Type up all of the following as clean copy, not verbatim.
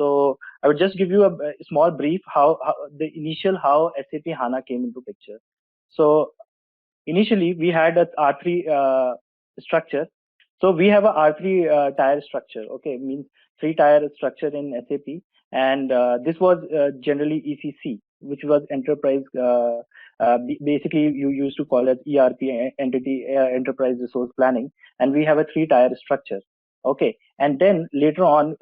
So I would just give you a small brief how the initial how SAP HANA came into picture. So initially we had a R3 structure. So we have a R3 tier structure. Okay, means three tier structure in SAP, and this was generally ECC, which was enterprise. Basically, you used to call it ERP, entity enterprise resource planning, and we have a three tier structure. Okay, and then later on,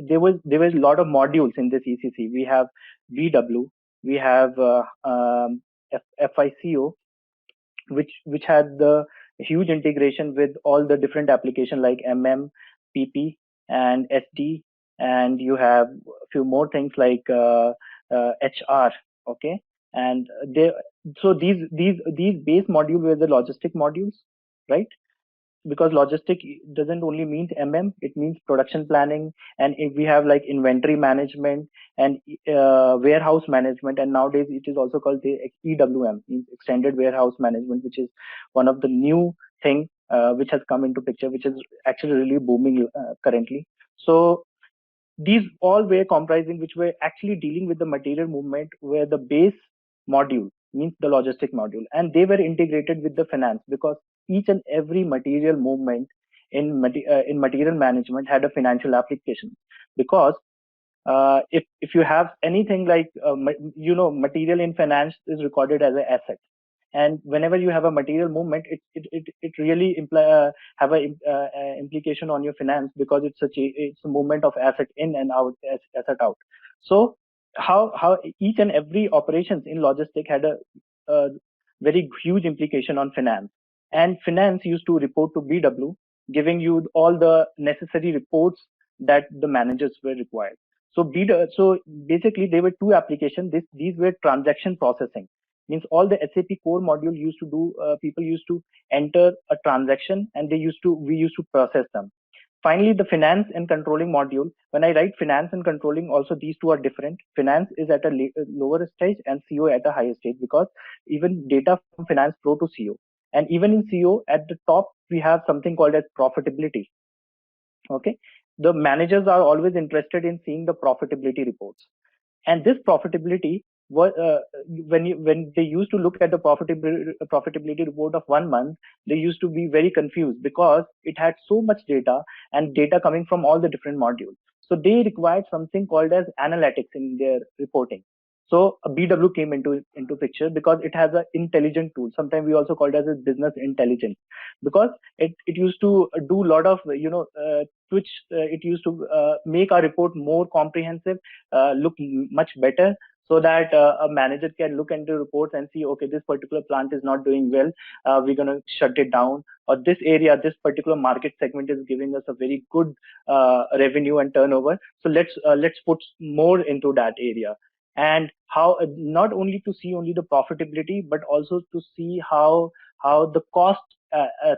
there was a lot of modules in this ECC. We have BW, we have FICO, which had the huge integration with all the different application like PP, and SD, and you have a few more things like HR. Okay, and they so these base modules were the logistic modules, right? Because logistic doesn't only mean it means production planning, and if we have like inventory management and warehouse management, and nowadays it is also called the EWM, means extended warehouse management, which is one of the new thing which has come into picture, which is actually really booming currently. So these all were comprising, which were actually dealing with the material movement, where the base module means the logistic module, and they were integrated with the finance, because each and every material movement in material management had a financial application. Because if you have anything like material in finance is recorded as an asset, and whenever you have a material movement, it really have a implication on your finance, because it's a movement of asset in and out, asset out. So how each and every operations in logistic had a very huge implication on finance, and finance used to report to BW, giving you all the necessary reports that the managers were required. So basically there were two applications. These were transaction processing, means all the SAP core module used to do, people used to enter a transaction, and we used to process them. Finally, the finance and controlling module. When I write finance and controlling, also these two are different. Finance is at a lower stage and CO at a higher stage, because even data from finance flow to CO. And even in CO, at the top, we have something called as profitability. Okay, the managers are always interested in seeing the profitability reports, and this profitability was when they used to look at the profitability report of 1 month, they used to be very confused, because it had so much data, and data coming from all the different modules. So they required something called as analytics in their reporting. So a BW came into picture, because it has an intelligent tool. Sometimes we also call it as a business intelligence, because it used to do a lot of which it used to make our report more comprehensive, look much better, so that a manager can look into reports and see, okay, this particular plant is not doing well, we're going to shut it down, or this area, this particular market segment is giving us a very good revenue and turnover, so let's put more into that area. And how not only to see only the profitability, but also to see how the cost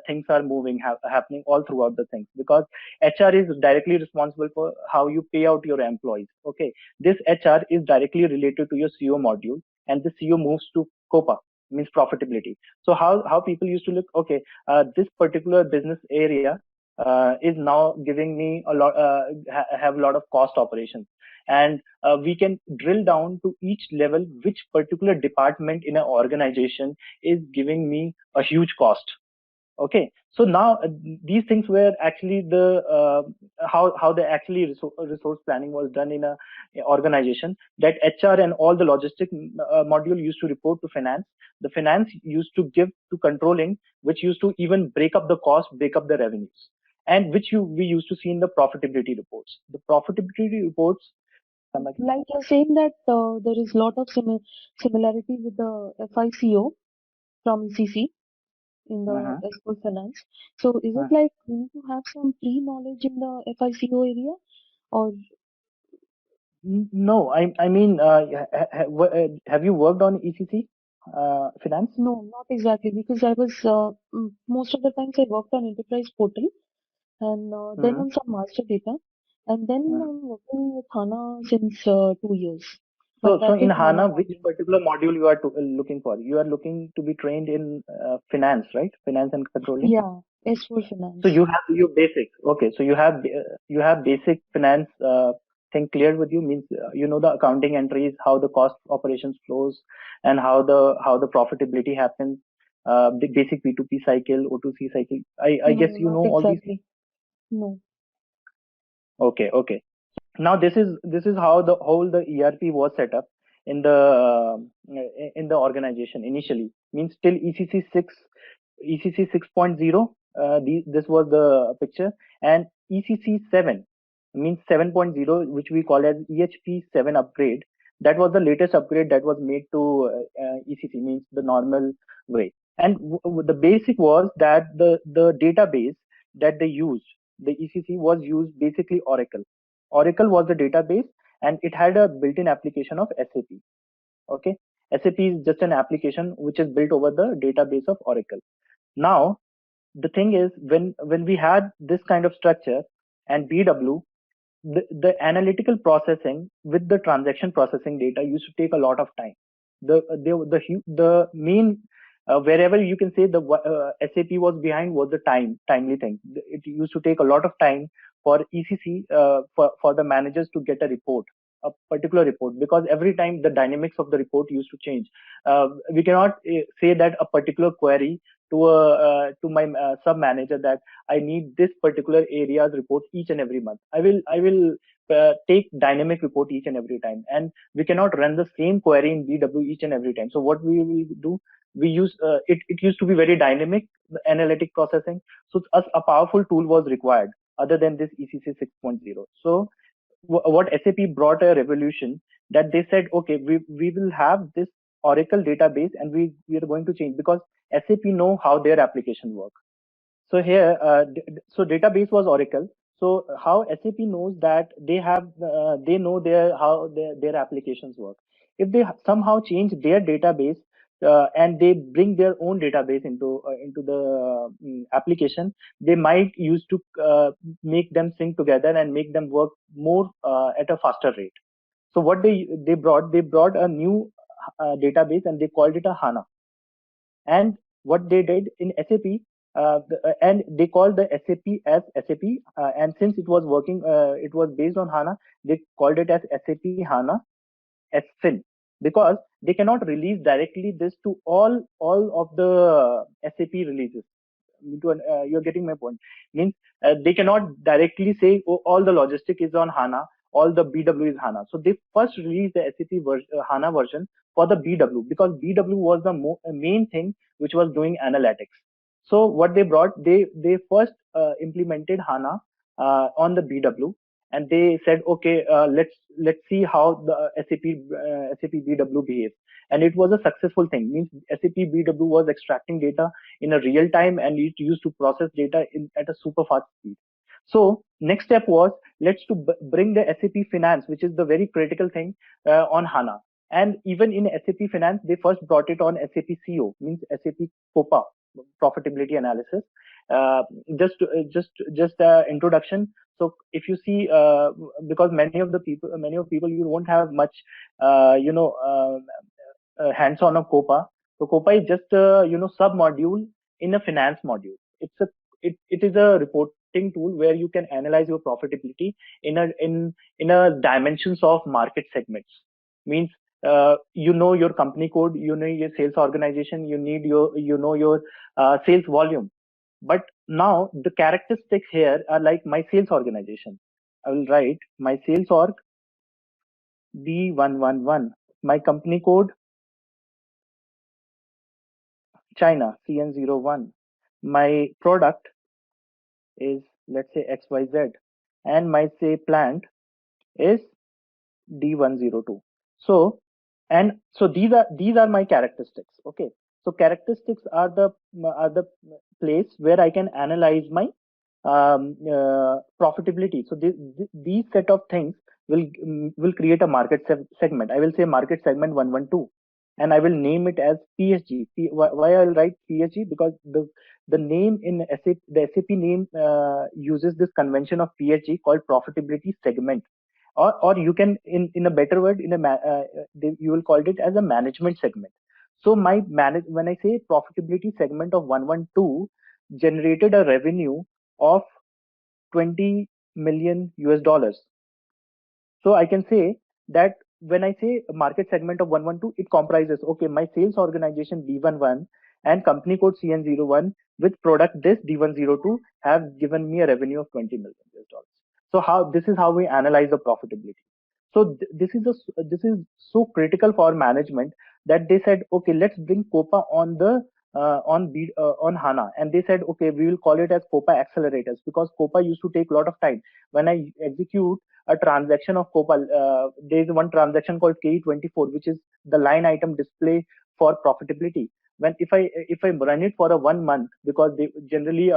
things are moving, happening all throughout the things, because HR is directly responsible for how you pay out your employees. Okay, this HR is directly related to your CO module, and the CO moves to COPA, means profitability. So how people used to look, okay, this particular business area is now giving me a lot, have a lot of cost operations, and we can drill down to each level which particular department in an organization is giving me a huge cost. Okay, so now these things were actually the how the actually resource planning was done in a organization, that HR and all the logistic module used to report to finance. The finance used to give to controlling, which used to even break up the cost, break up the revenues, and which we used to see in the profitability reports. The profitability reports, like you're saying that there is a lot of similarity with the FICO from ECC in the export finance. So is it like we need to have some pre-knowledge in the FICO area, or no, I mean, have you worked on ECC finance? no, not exactly, because I was most of the times I worked on enterprise portal, and then on some master data, and then I'm working with HANA since 2 years. But So that in is HANA HANA, which only. particular module you are looking for? You are looking to be trained in finance, right? Finance and controlling. Yeah, S4 So finance. you have your basics. Okay, so you have basic finance thing clear with you? Means you know the accounting entries, how the cost operations flows, and how the profitability happens. The basic P2P cycle, O2C cycle. I No, guess you know not all these. exactly. No. Okay, okay. Now this is how the whole the ERP was set up in the organization initially. Means till ECC 6.0, this was the picture, and ECC 7 means 7.0, which we call as EHP 7 upgrade. That was the latest upgrade that was made to ECC, means the normal way. And the basic was that the database that they used, the ECC was used basically Oracle. Oracle was the database, and it had a built-in application of SAP. Okay, SAP is just an application which is built over the database of Oracle. Now the thing is, when we had this kind of structure and BW, the analytical processing with the transaction processing data used to take a lot of time. The main wherever you can say the SAP was behind was the timely thing. It used to take a lot of time for ECC, for the managers to get a particular report, because every time the dynamics of the report used to change. We cannot say that a particular query to my sub manager that I need this particular area's report each and every month. I will take dynamic report each and every time, and we cannot run the same query in BW each and every time. So what we will do, we use it used to be very dynamic, the analytic processing. So a powerful tool was required other than this ECC 6.0. So what SAP brought a revolution, that they said, okay, we will have this Oracle database, and we are going to change, because SAP know how their application work. So here, so database was Oracle. So how SAP knows that they know how their applications work. If they somehow change their database, and they bring their own database into the application, they might use to make them sync together and make them work more at a faster rate. So what they brought a new database, and they called it a HANA. And what they did in SAP, and they called the SAP as SAP, and since it was working, it was based on HANA, they called it as SAP HANA SFIN, because they cannot release directly this to all of the SAP releases. You're getting my point. Means they cannot directly say, oh, all the logistic is on HANA, all the BW is HANA. So they first released the SAP HANA version for the BW, because BW was the main thing which was doing analytics. So what they brought, they first implemented HANA on the BW, and they said, okay, let's see how the SAP BW behaves. And it was a successful thing. Means SAP BW was extracting data in a real time, and it used to process data at a super fast speed. So next step was, let's to bring the SAP Finance, which is the very critical thing, on HANA. And even in SAP Finance, they first brought it on SAP CO, means SAP COPA, profitability analysis. Just introduction. So if you see, because many of people, you won't have much, hands-on of COPA. So COPA is just a sub module in a finance module. It is a reporting tool where you can analyze your profitability in a dimensions of market segments. Means your company code, your sales organization, your sales volume. But now the characteristics here are like my sales organization. I will write my sales org B111, my company code China CN01, my product is, let's say, XYZ, and my say plant is D102. So, and so these are my characteristics. Okay, so characteristics are the place where I can analyze my profitability. So these set of things will create a market segment. I will say market segment 112, and I will name it as PSG. Why I'll write PSG? Because the name in SAP, the SAP name uses this convention of PSG called profitability segment, or you can, in a better word, you will call it as a management segment. So when I say profitability segment of 112 generated a revenue of 20 million US dollars. So I can say that when I say market segment of 112, it comprises, okay, my sales organization B11 and company code CN01 with product this D102 have given me a revenue of 20 million US dollars. So how this is how we analyze the profitability. So this is so critical for management that they said, okay, let's bring Copa on the on HANA, and they said, okay, we will call it as Copa accelerators, because Copa used to take a lot of time. When I execute a transaction of Copa, there is one transaction called KE24, which is the line item display for profitability. When if I run it for a 1 month, because they generally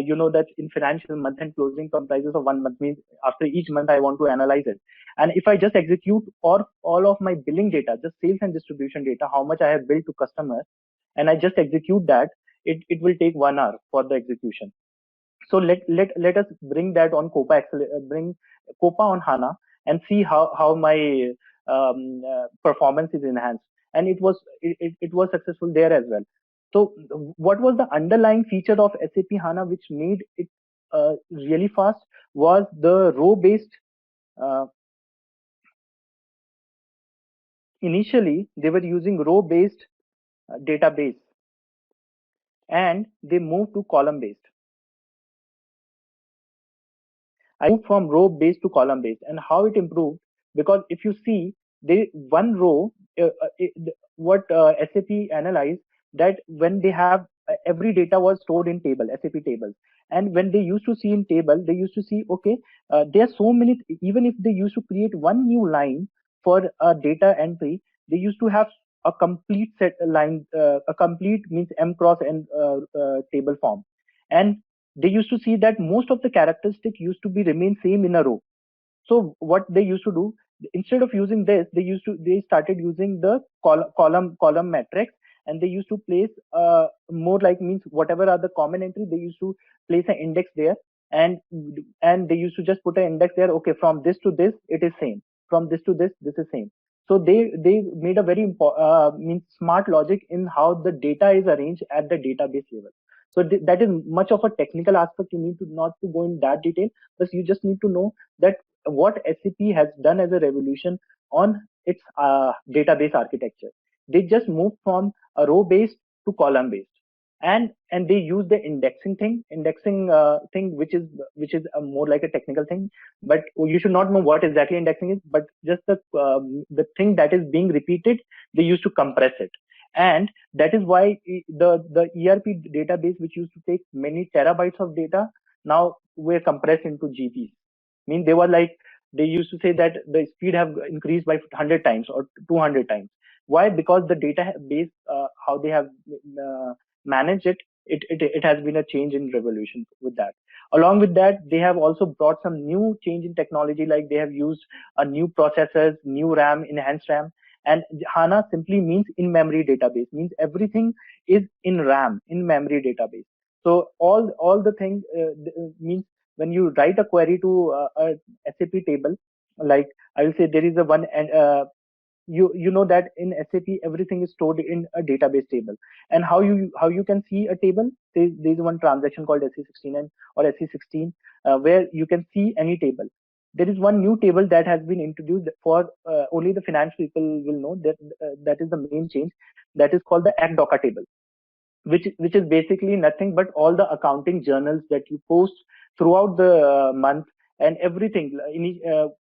you know that in financial month and closing comprises of 1 month, means after each month I want to analyze it. And if I just execute or all of my billing data, just sales and distribution data, how much I have billed to customers, and I just execute that, it will take 1 hour for the execution. So let us bring that on Copa, bring Copa on HANA, and see how my performance is enhanced. And it was successful there as well. So what was the underlying feature of SAP HANA which made it really fast was the row based. Uh, Initially, they were using row based database, and they moved to column based. I moved from row based to column based, and how it improved, because if you see, they one row, what SAP analyzed, that when they have every data was stored in table, SAP tables, and when they used to see in table, they used to see, okay, there are so many. Even if they used to create one new line for data entry, they used to have a complete set line, a complete means M cross and table form, and they used to see that most of the characteristic used to be remain same in a row. So what they used to do, instead of using this, they started using the column matrix, and they used to place more like, means whatever are the common entry, they used to place an index there, and they used to just put an index there. Okay, from this to this it is same, from this to this is same. So they made a very means smart logic in how the data is arranged at the database level. So that is much of a technical aspect. You need to not to go in that detail, but you just need to know that what SAP has done as a revolution on its database architecture. They just moved from a row based to column based, and they use the indexing thing, which is more like a technical thing. But you should not know what exactly indexing is, but just the thing that is being repeated, they used to compress it. And that is why the ERP database, which used to take many terabytes of data, now were compressed into GPs. I mean, they used to say that the speed have increased by 100 times or 200 times. Why? Because the database, how they have managed it has been a change in revolution with that. Along with that, they have also brought some new change in technology, like they have used a new processors, new RAM, enhanced RAM. And HANA simply means in memory database, means everything is in RAM, in memory database. So all the thing means when you write a query to a SAP table, like I will say there is a one, and you know that in SAP everything is stored in a database table. And how you can see a table, there's one transaction called SE16 or SE16, where you can see any table. There is one new table that has been introduced for only the finance people will know that that is the main change. That is called the ACDOCA table, which is basically nothing but all the accounting journals that you post throughout the month, and everything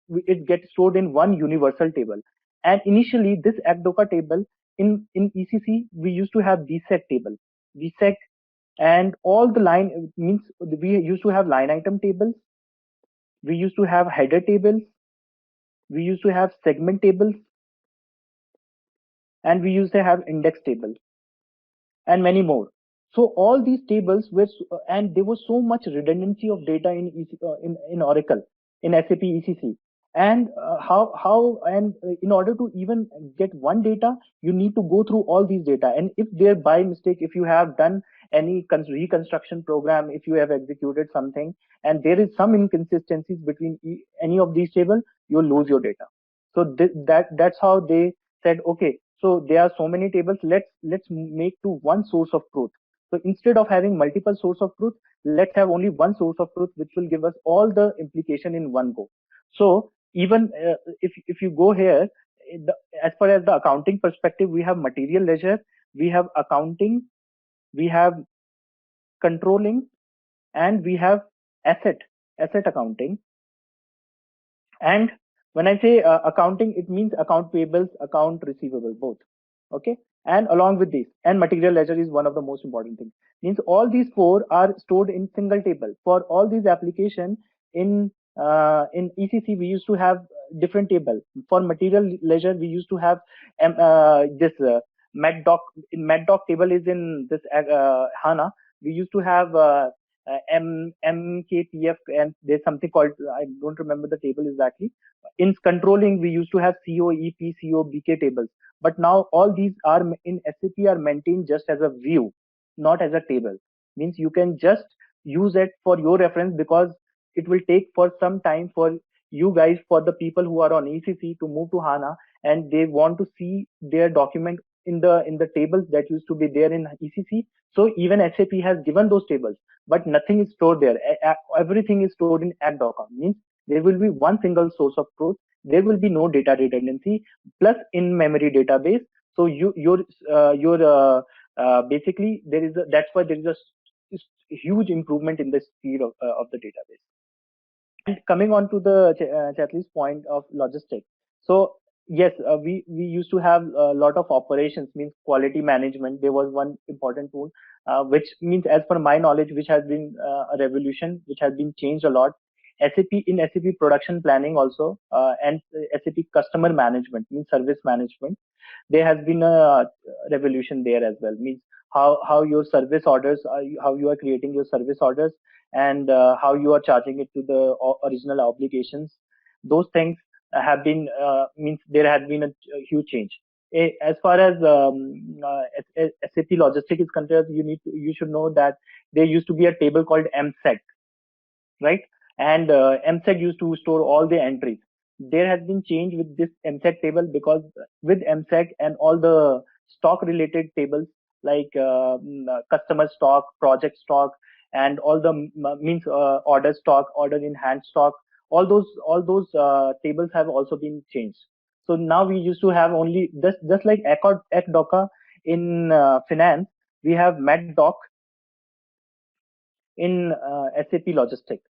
it gets stored in one universal table. And initially this ACDOCA table, in ECC we used to have VSEC table, VSEC, and all the line means we used to have line item tables, we used to have header tables, we used to have segment tables, and we used to have index tables, and many more. So all these tables were, and there was so much redundancy of data in in Oracle, in SAP ECC. And in order to even get one data, you need to go through all these data. And if there by mistake, if you have done any reconstruction program, if you have executed something, and there is some inconsistencies between any of these tables, you'll lose your data. So that's how they said, okay, so there are so many tables, let's make to one source of truth. So instead of having multiple source of truth, let's have only one source of truth, which will give us all the implication in one go. So even if you go here, as far as the accounting perspective, we have material ledger, we have accounting, we have controlling, and we have asset accounting. And when I say accounting, it means account payables, account receivable, both. Okay. And along with this, and material ledger is one of the most important things. Means all these four are stored in single table. For all these application in ECC, we used to have different table. For material ledger, we used to have this MedDoc. In MedDoc table is in this HANA. We used to have MKTF, and there's something called, I don't remember the table exactly. In controlling, we used to have COEP, COBK tables, but now all these are in SAP are maintained just as a view, not as a table. Means you can just use it for your reference, because it will take for some time for you guys, for the people who are on ECC to move to HANA, and they want to see their document in the tables that used to be there in ECC. So even SAP has given those tables, but nothing is stored there. Everything is stored in ACDOCOM. Means there will be one single source of truth. There will be no data redundancy, plus in-memory database. So basically that's why there is a huge improvement in the speed of the database. And coming on to the Chatli's point of logistics. So yes, we used to have a lot of operations, means quality management. There was one important tool, which means, as per my knowledge, which has been a revolution, which has been changed a lot. SAP production planning also, and SAP customer management, means service management. There has been a revolution there as well. Means how your service orders, how you are creating your service orders, and how you are charging it to the original obligations. Those things have been means there has been a huge change. As far as SAP logistic is concerned, you should know that there used to be a table called MSEG, right? And MSEG used to store all the entries. There has been change with this MSEG table, because with MSEG and all the stock related tables, like customer stock, project stock, and all the means order stock, order in hand stock, all those tables have also been changed. So now we used to have only just like ECDOCA in finance, we have MedDoc in SAP logistics.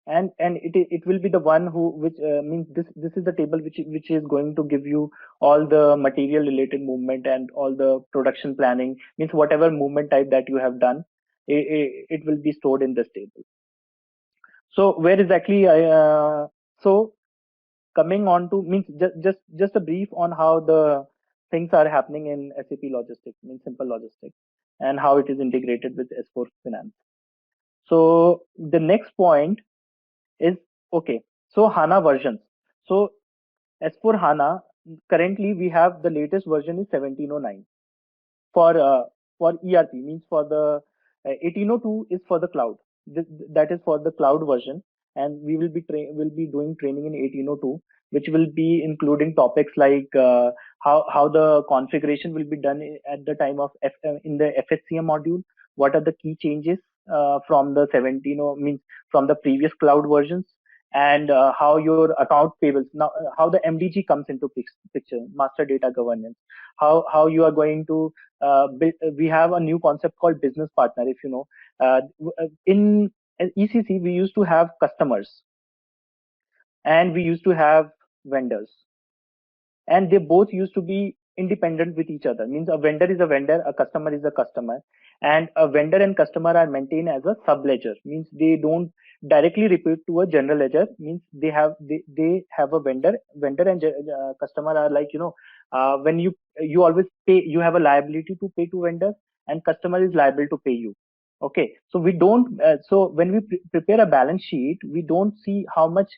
And it will be the one who which means this is the table which is going to give you all the material related movement and all the production planning, means whatever movement type that you have done, it will be stored in this table. So where exactly so coming on to, means just a brief on how the things are happening in SAP logistics, means simple logistics, and how it is integrated with S4 finance. So the next point is, okay, so HANA versions. So as for HANA, currently we have the latest version is 1709 for ERP, means for the 1802 is for the cloud. That is for the cloud version, and we will be doing training in 1802, which will be including topics like how the configuration will be done at the time of in the FHCM module. What are the key changes from the 17, means from the previous cloud versions, and how your account payables now, how the MDG comes into picture, master data governance, how you are going to we have a new concept called business partner. If you know, in ECC we used to have customers and we used to have vendors, and they both used to be independent with each other. Means a vendor is a vendor, a customer is a customer, and a vendor and customer are maintained as a sub ledger. Means they don't directly report to a general ledger. Means they have a vendor and customer are like, when you always pay, you have a liability to pay to vendor, and customer is liable to pay you. Okay, so we don't so when we prepare a balance sheet, we don't see how much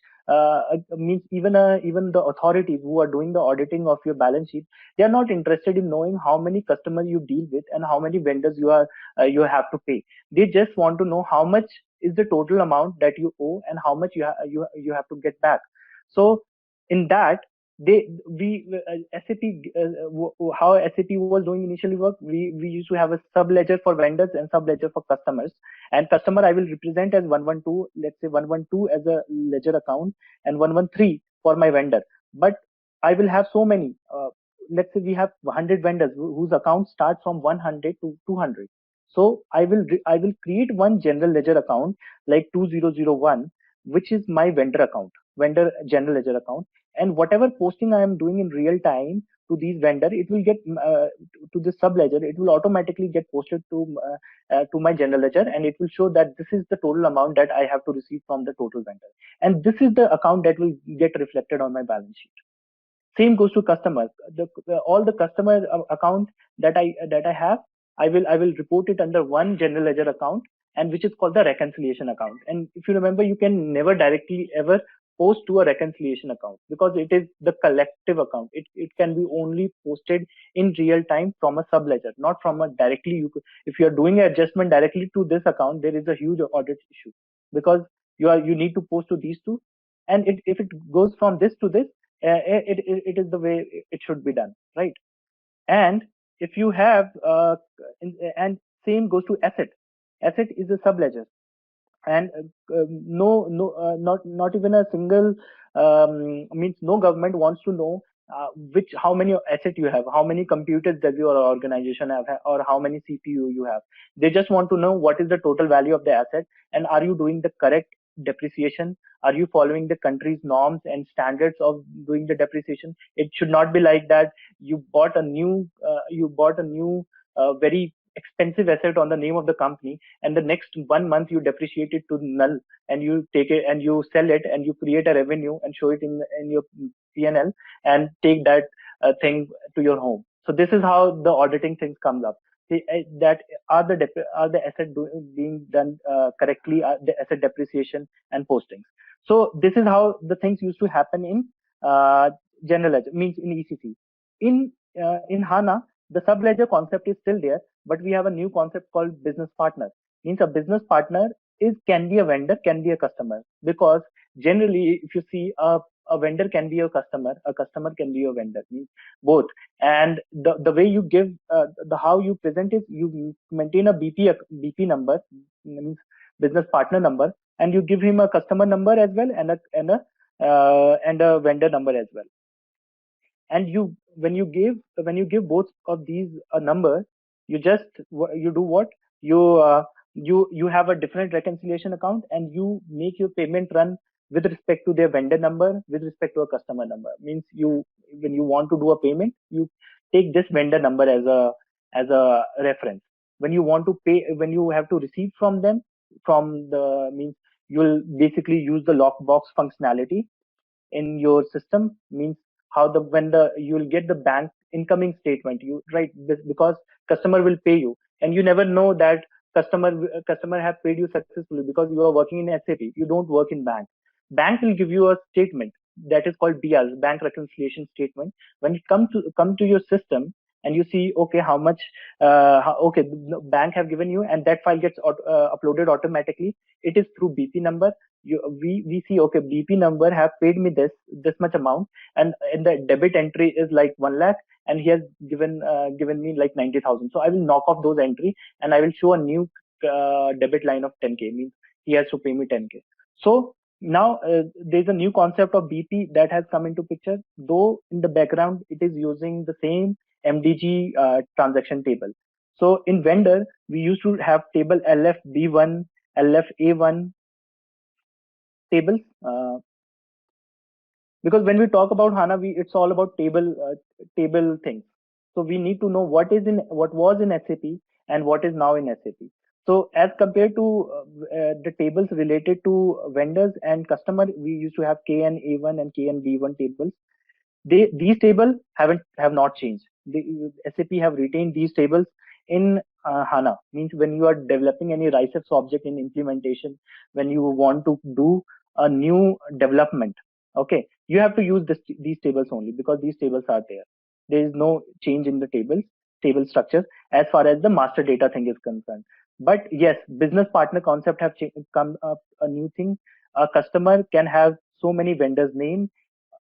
means even the authorities who are doing the auditing of your balance sheet, they are not interested in knowing how many customers you deal with and how many vendors you have to pay. They just want to know how much is the total amount that you owe and how much you have to get back. So in that, SAP, how SAP was doing initially work, we used to have a sub ledger for vendors and sub ledger for customers. And customer I will represent as 112, let's say 112 as a ledger account, and 113 for my vendor. But I will have so many, let's say we have 100 vendors whose account starts from 100 to 200. So I will create one general ledger account like 2001, which is my vendor account, vendor general ledger account. And whatever posting I am doing in real time to these vendor, it will get to the sub ledger. It will automatically get posted to my general ledger, and it will show that this is the total amount that I have to receive from the total vendor, and this is the account that will get reflected on my balance sheet. Same goes to customers. All the customer account that I have, I will report it under one general ledger account, and which is called the reconciliation account. And if you remember, you can never directly ever post to a reconciliation account because it is the collective account. It can be only posted in real time from a sub ledger, not from a directly. If you are doing an adjustment directly to this account, there is a huge audit issue because you need to post to these two, and if it goes from this to this, it is the way it should be done, right? And if you have and same goes to asset. Asset is a sub ledger, and not even a single, means no government wants to know which how many asset you have, how many computers does your organization have, or how many CPU you have. They just want to know what is the total value of the asset, and are you doing the correct depreciation, are you following the country's norms and standards of doing the depreciation. It should not be like that you bought a new very expensive asset on the name of the company, and the next 1 month you depreciate it to null, and you take it and you sell it and you create a revenue and show it in your P&L and take that thing to your home. So this is how the auditing things comes up. That are the asset being done correctly, the asset depreciation and postings. So this is how the things used to happen in general ledger, means in ECC. In HANA, the sub ledger concept is still there, but we have a new concept called business partner. Means a business partner can be a vendor, can be a customer, because generally if you see a vendor can be a customer can be a vendor, means both. And the way you give the how you present is you maintain a BP number, means business partner number, and you give him a customer number as well, and a vendor number as well. And when you give both of these a number, you do what you have a different reconciliation account, and you make your payment run with respect to their vendor number, with respect to a customer number. Means when you want to do a payment, you take this vendor number as a reference. When you want to pay, when you have to receive from them, from the means you'll basically use the lockbox functionality in your system. Means how the when the you'll get the bank incoming statement, you right, because customer will pay you, and you never know that customer have paid you successfully because you are working in SAP, you don't work in bank will give you a statement that is called BR, bank reconciliation statement. When it come to your system, and you see, okay, how much okay, the bank have given you, and that file gets uploaded automatically. It is through BP number. We see, okay, BP number have paid me this much amount, and the debit entry is like 1 lakh, and he has given me like 90,000. So I will knock off those entry, and I will show a new debit line of 10k, means he has to pay me 10k. So now there's a new concept of BP that has come into picture, though in the background it is using the same MDG transaction table. So in vendor, we used to have table LFB1, LFA1 tables, because when we talk about HANA, it's all about table things. So we need to know what was in SAP and what is now in SAP. So as compared to the tables related to vendors and customer, we used to have KN-A1 and KN-B1 tables. These tables have not changed. SAP have retained these tables in HANA. Means when you are developing any RICEPS object in implementation, when you want to do a new development, okay, you have to use these tables only, because these tables are there. There is no change in the table structure as far as the master data thing is concerned. But yes, business partner concept have come up, a new thing. A customer can have so many vendors name,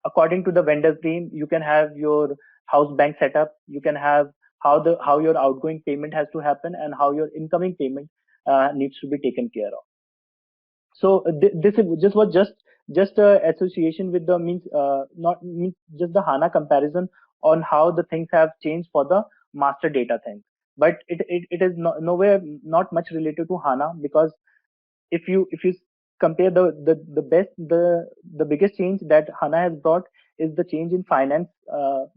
according to the vendor stream, you can have your house bank setup. You can have how your outgoing payment has to happen and how your incoming payment needs to be taken care of. So this was just a association with the means not means just the HANA comparison on how the things have changed for the master data thing. But it is nowhere not much related to HANA, because if you compare the biggest change that HANA has brought is the change in finance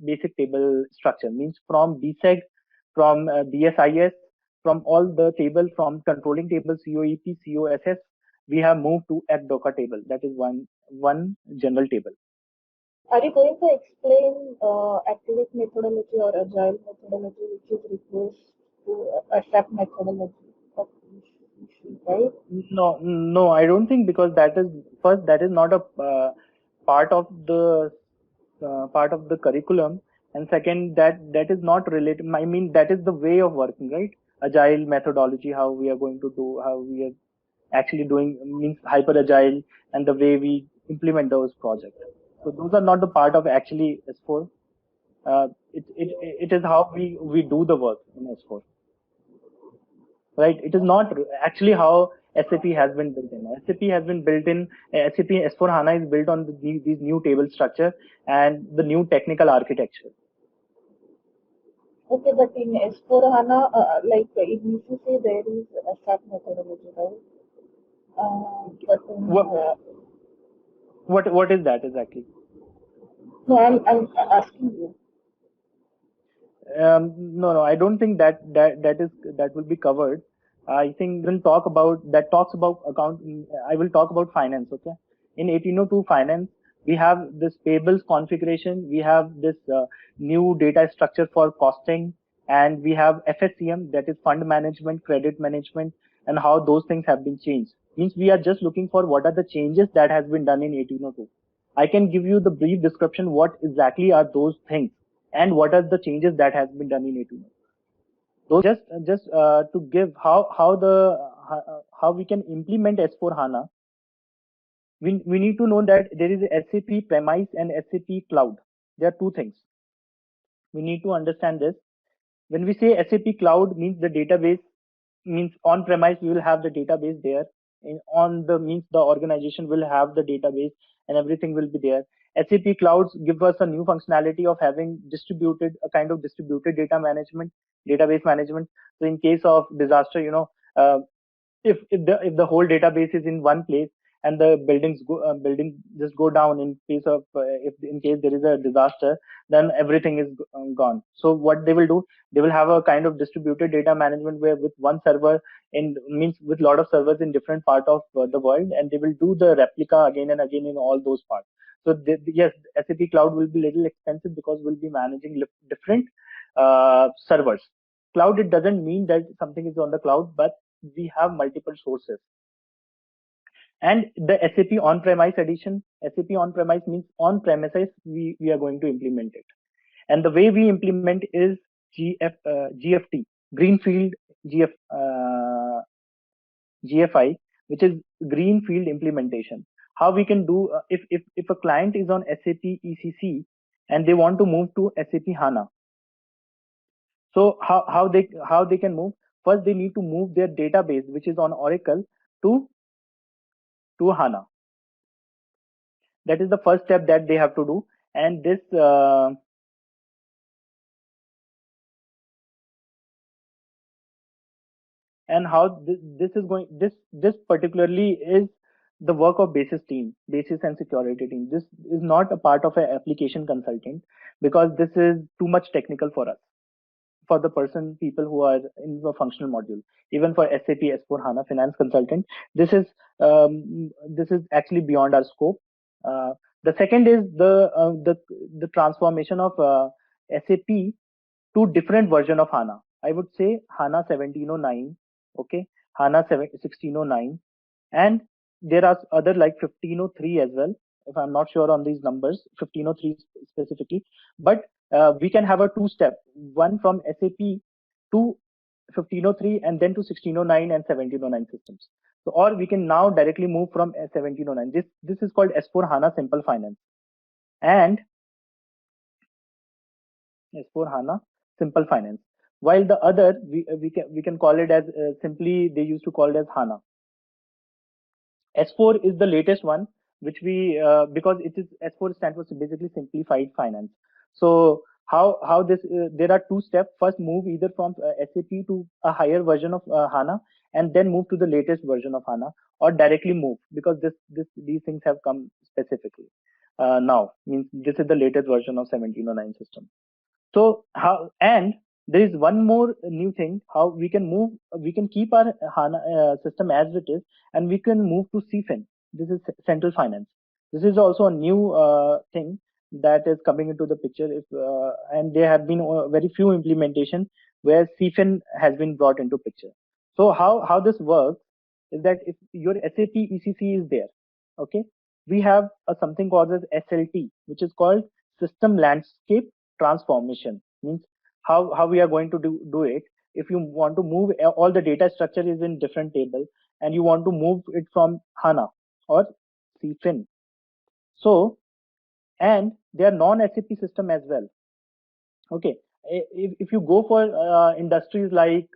basic table structure, means from BSEG, from BSIS, from all the table, from controlling table COEP, COSS, we have moved to ACDOCA table. That is one general table. Are you going to explain Activate methodology or Agile methodology, which is replaced to ASAP methodology of ECC, right? No, I don't think, because that is not a part of the curriculum, and second, that is not related. I mean, that is the way of working, right? Agile methodology, how we are going to do, how we are actually doing, means hyper agile, and the way we implement those projects. So those are not the part of actually S4. It is how we do the work in S4, right? It is not actually how SAP has been built in. SAP has been built in SAP S4 HANA is built on these new table structure and the new technical architecture. Okay, but in S4 HANA, like in ECC, there is a SAP methodology, right? But in, what is that exactly? No, I'm asking you. No, I don't think that will be covered. I think we'll talk about that. Talks about account. I will talk about finance. Okay, in 1802 finance, we have this payables configuration. We have this new data structure for costing, and we have FSCM, that is fund management, credit management, and how those things have been changed. Means we are just looking for what are the changes that has been done in 1802. I can give you the brief description what exactly are those things and what are the changes that has been done in 1802. Those just to give how we can implement S4 HANA. We need to know that there is a SAP premise and SAP cloud. There are two things. We need to understand this. When we say SAP cloud, means the database, means on premise we will have the database there, and on the means the organization will have the database and everything will be there. SAP clouds give us a new functionality of having a kind of distributed data management, database management. So in case of disaster, if the whole database is in one place and the buildings just go down in case of if in case there is a disaster, then everything is gone. So what they will do, they will have a kind of distributed data management where with one server in means with lot of servers in different part of the world, and they will do the replica again and again in all those parts. So yes, SAP cloud will be little expensive because we'll be managing different servers. Cloud, it doesn't mean that something is on the cloud, but we have multiple sources. And the SAP on-premise edition, SAP on-premise means on-premises we are going to implement it. And the way we implement is GFT, Greenfield GFI, which is Greenfield implementation. How we can do if a client is on SAP ECC and they want to move to SAP HANA. So how they can move? First, they need to move their database, which is on Oracle, to HANA. That is the first step that they have to do, and this and how this is going. This particularly is the work of basis and security team. This is not a part of an application consultant, because this is too much technical for us, for the people who are in the functional module. Even for SAP S4 HANA Finance Consultant, this is actually beyond our scope. The second is the transformation of SAP to different version of HANA. I would say HANA 1709, okay, HANA 1609, and there are other like 1503 as well. If I'm not sure on these numbers, 1503 specifically, but we can have a two-step, one from SAP to 1503 and then to 1609 and 1709 systems. So, or we can now directly move from 1709. This is called S4 HANA Simple Finance. and S4 HANA Simple Finance. While the other we can call it as simply they used to call it as HANA. S4 is the latest one, which we because it is S4 stands for basically simplified finance. So how this there are two steps. First, move either from SAP to a higher version of HANA, and then move to the latest version of HANA, or directly move, because these things have come specifically now. Means this is the latest version of 1709 system. So how, and there is one more new thing, how we can move, we can keep our HANA system as it is, and we can move to CFIN. This is central finance. This is also a new thing that is coming into the picture. If and there have been very few implementation where CFIN has been brought into picture. So how this works is that if your SAP ECC is there, okay, we have something called as SLT, which is called System Landscape Transformation. Means how we are going to do it. If you want to move all the data structure is in different table, and you want to move it from HANA or CFIN. So, and they are non-SAP system as well. Okay, if you go for industries like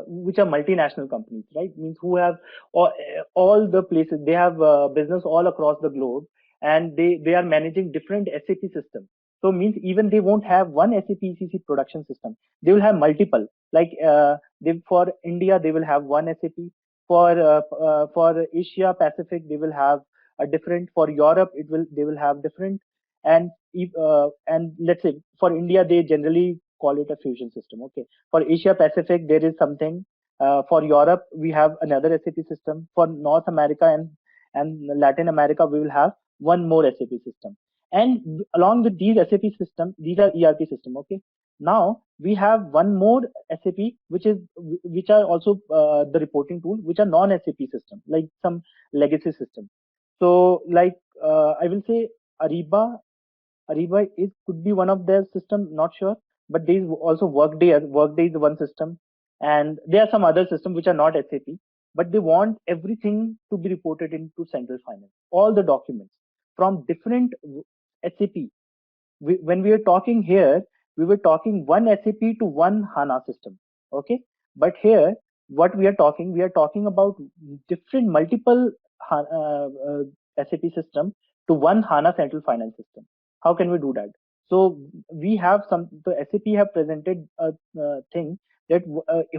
which are multinational companies, right? Means who have all the places, they have business all across the globe, and they are managing different SAP systems. So means even they won't have one SAP ECC production system. They will have multiple. Like they, for India, they will have one SAP. For Asia Pacific, they will have a different. For Europe, they will have different. And and let's say for India, they generally call it a fusion system. Okay. For Asia Pacific, there is something. For Europe, we have another SAP system. For North America and Latin America, we will have one more SAP system. And along with these SAP system, these are ERP system. Okay. Now we have one more SAP, which are also the reporting tool, which are non-SAP system, like some legacy system. So like I will say Ariba. Ariba is could be one of their system, not sure, but there is also Workday. Workday is one system, and there are some other systems which are not SAP, but they want everything to be reported into central finance. All the documents from different SAP. When we are talking here, we were talking one SAP to one HANA system. Okay, but here we are talking about different multiple SAP system to one HANA central finance system. How can we do that? So we have the SAP have presented a thing that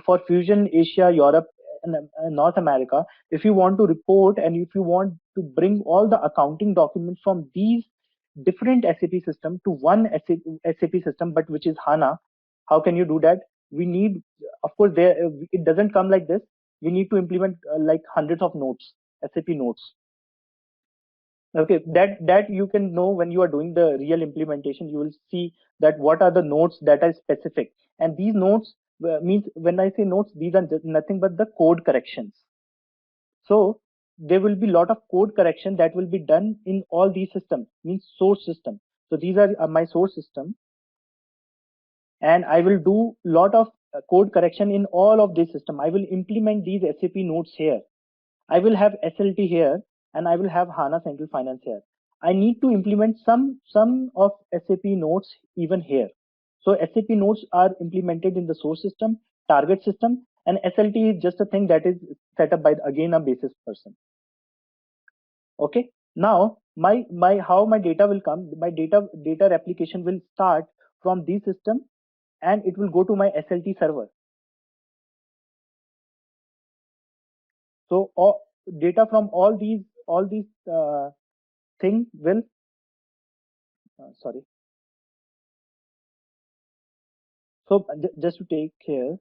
for Fusion Asia, Europe, and North America, if you want to report and if you want to bring all the accounting documents from these different SAP system to one SAP system, but which is HANA, how can you do that? We need, of course, there it doesn't come like this. We need to implement like hundreds of notes, SAP notes. Okay, that you can know when you are doing the real implementation. You will see that what are the notes that are specific, and these notes means when I say notes, these are nothing but the code corrections. So there will be a lot of code correction that will be done in all these systems, means source system. So these are my source system, and I will do lot of code correction in all of this system. I will implement these SAP notes here. I will have SLT here, and I will have HANA Central Finance here. I need to implement some of SAP notes even here. So SAP notes are implemented in the source system, target system, and SLT is just a thing that is set up by again a basis person. Okay. Now my how my data will come. My data replication will start from this system, and it will go to my SLT server. So all data from all these thing will sorry. So just to take here.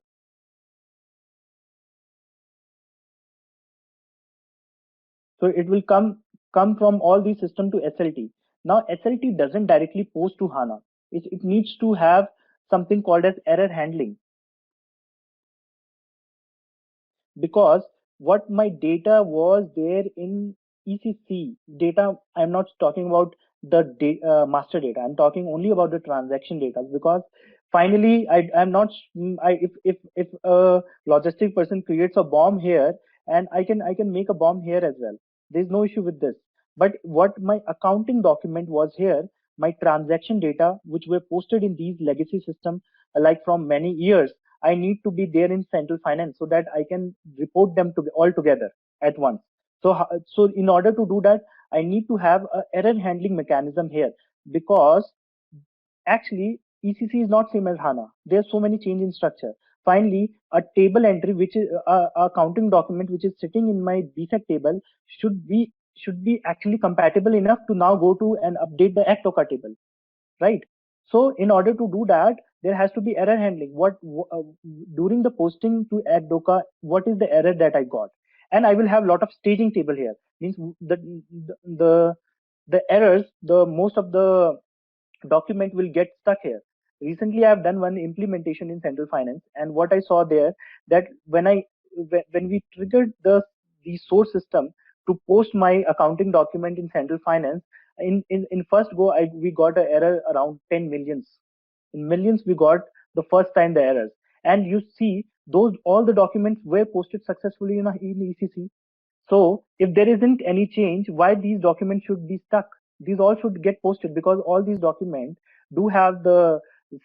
So it will come from all these system to SLT. Now SLT doesn't directly post to HANA. It needs to have something called as error handling, because what my data was there in ECC data, I'm not talking about the master data. I'm talking only about the transaction data, because finally I'm not if a logistic person creates a bomb here, and I can make a bomb here as well. There's no issue with this. But what my accounting document was here, my transaction data, which were posted in these legacy systems, like from many years, I need to be there in central finance so that I can report them to all together at once. So in order to do that, I need to have a error handling mechanism here, because actually ECC is not same as HANA. There's so many change in structure. Finally, a table entry, which is a accounting document, which is sitting in my BSEC table, should be actually compatible enough to now go to and update the ACTOCA table, right? So in order to do that, there has to be error handling. During the posting to ACTOCA, what is the error that I got? And I will have a lot of staging table here. Means the errors, the most of the document will get stuck here. Recently, I have done one implementation in Central Finance, and what I saw there, that when we triggered the source system to post my accounting document in Central Finance, in first go, we got an error around 10 millions. In millions, we got the first time the errors, and you see those all the documents were posted successfully in ECC. So if there isn't any change, why these documents should be stuck? These all should get posted, because all these documents do have the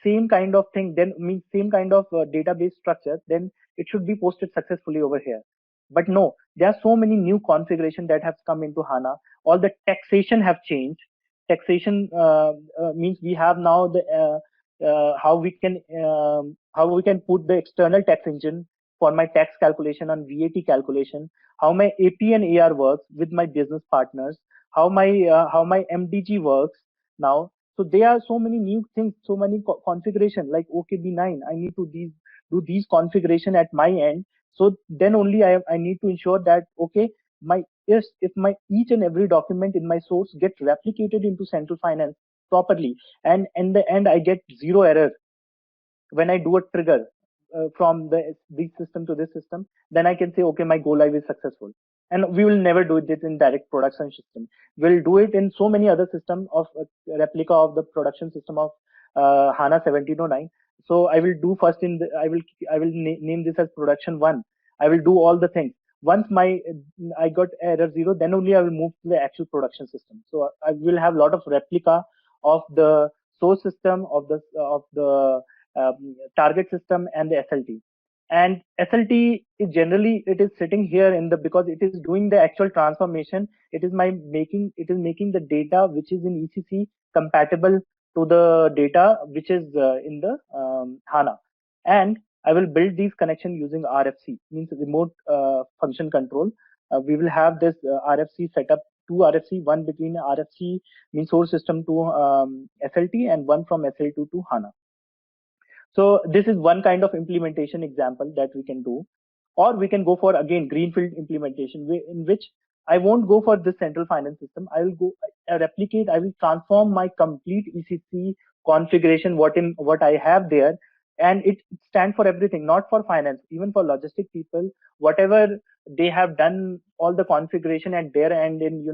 same kind of thing, then means same kind of database structure, then it should be posted successfully over here. But no, there are so many new configuration that have come into HANA. All the taxation have changed. Taxation means we have now the how we can put the external tax engine for my tax calculation and VAT calculation, how my AP and AR works with my business partners, how my MDG works now. So there are so many new things, so many configuration like OKB9. I need to do these configuration at my end. So then only I need to ensure that okay, if my each and every document in my source gets replicated into central finance properly, and in the end I get zero error when I do a trigger from this system to this system, then I can say, okay, my go live is successful. And we will never do it in direct production system. We'll do it in so many other systems of replica of the production system of HANA 1709. So I will do first I will name this as production one. I will do all the things. Once I got error zero, then only I will move to the actual production system. So I will have a lot of replica of the source system of the target system and the SLT. And SLT is generally it is sitting here because it is doing the actual transformation. It is making the data which is in ECC compatible to the data which is in the HANA. And I will build these connection using RFC, means remote function control. We will have this RFC set up, two RFC, one between RFC means source system to SLT, and one from SL2 to HANA. So this is one kind of implementation example that we can do, or we can go for again greenfield implementation, in which I won't go for this central finance system. I will go replicate. I will transform my complete ECC configuration, what I have there, and it stands for everything, not for finance, even for logistic people. Whatever they have done, all the configuration at their end in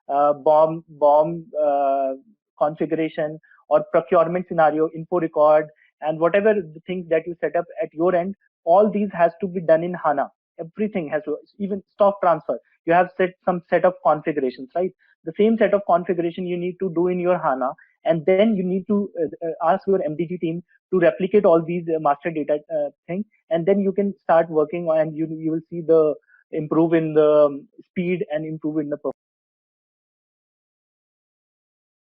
BOM configuration or procurement scenario, info record, and whatever the things that you set up at your end, all these has to be done in HANA. Everything has to, even stock transfer, you have some set of configurations, right? The same set of configuration you need to do in your HANA, and then you need to ask your MDG team to replicate all these master data things, and then you can start working, and you will see the improve in the speed and improve in the performance.